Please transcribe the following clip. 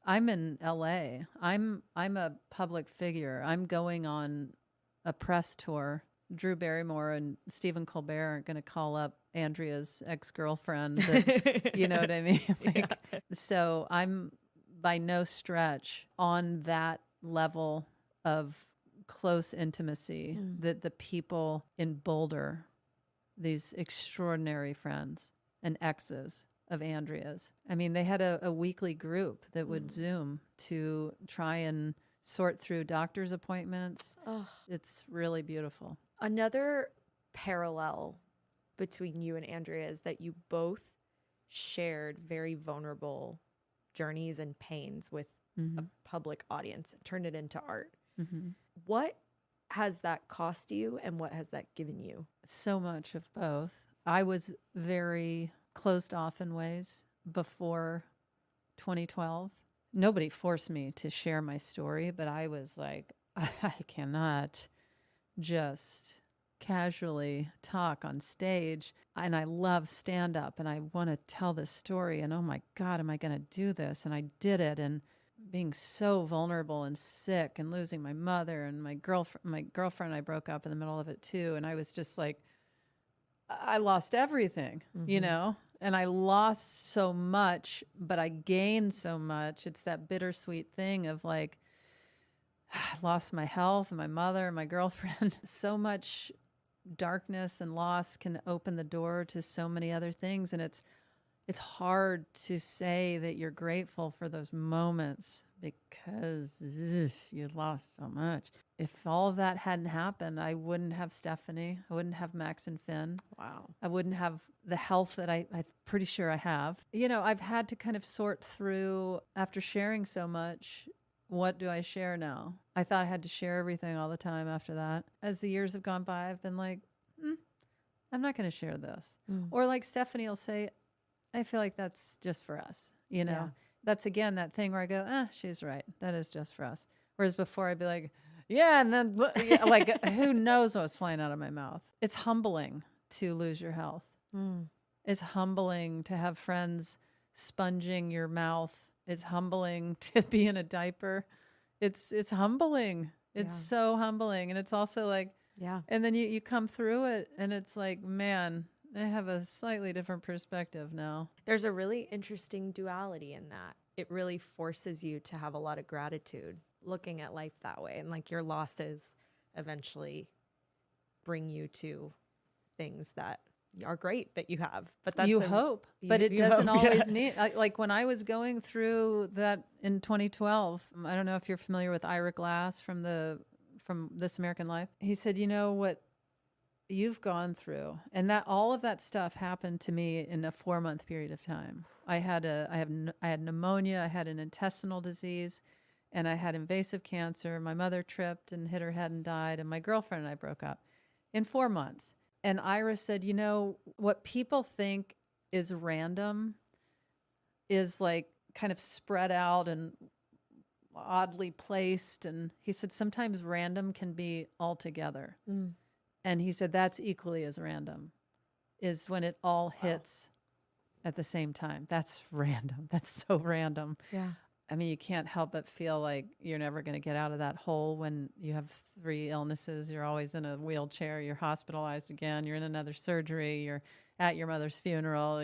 I'm in LA. I'm a public figure. I'm going on a press tour. Drew Barrymore and Stephen Colbert aren't going to call up Andrea's ex-girlfriend that, you know what I mean? Like, Yeah. so I'm by no stretch on that level of close intimacy Mm. that the people in Boulder, these extraordinary friends and exes of Andrea's. I mean, they had a weekly group that would Mm. Zoom to try and sort through doctor's appointments. Oh, It's really beautiful. another parallel between you and Andrea is that you both shared very vulnerable journeys and pains with a Mm-hmm. public audience and turned it into art. Mm-hmm. What has that cost you and what has that given you? So much of both. I was very closed off in ways before 2012. Nobody forced me to share my story, but I was like, I cannot just casually talk on stage. And I love stand up and I want to tell this story. And oh my God, am I going to do this? And I did it. And being so vulnerable and sick and losing my mother and my girlfriend, I broke up in the middle of it too. And I was just like, I lost everything, you Mm-hmm. know? And I lost so much, but I gained so much. It's that bittersweet thing of like, I lost my health and my mother and my girlfriend. So much darkness and loss can open the door to so many other things. And it's hard to say that you're grateful for those moments because you lost so much. If all of that hadn't happened, I wouldn't have Stephanie. I wouldn't have Max and Finn. Wow. I wouldn't have the health that I'm pretty sure I have. You know, I've had to kind of sort through after sharing so much. What do I share now? I thought I had to share everything all the time after that. As the years have gone by, I've been like, I'm not going to share this. Mm. Or like Stephanie will say, I feel like that's just for us. You know, Yeah. that's again that thing where I go, she's right. That is just for us. Whereas before I'd be like, yeah. And then yeah, like, who knows what's flying out of my mouth? It's humbling to lose your health. Mm. It's humbling to have friends sponging your mouth. It's humbling to be in a diaper. It's humbling. It's Yeah. so humbling. And it's also like, Yeah. and then you come through it and it's like, man, I have a slightly different perspective now. There's a really interesting duality in that. It really forces you to have a lot of gratitude looking at life that way. And like your losses eventually bring you to things that are great that you have. But that's You hope, but it you doesn't hope, yeah. always mean like when I was going through that in 2012. I don't know if you're familiar with Ira Glass from This American Life. He said, "You know what you've gone through, and that all of that stuff happened to me in a 4-month period of time. I had pneumonia, I had an intestinal disease, and I had invasive cancer. My mother tripped and hit her head and died, and my girlfriend and I broke up in 4 months." And Ira said, "You know, what people think is random is like kind of spread out and oddly placed." And he said, sometimes random can be all together. Mm. And he said, that's equally as random, is when it all Wow. hits at the same time. That's random. That's so random. Yeah. I mean, you can't help but feel like you're never going to get out of that hole when you have 3 illnesses. You're always in a wheelchair. You're hospitalized again. You're in another surgery. You're at your mother's funeral.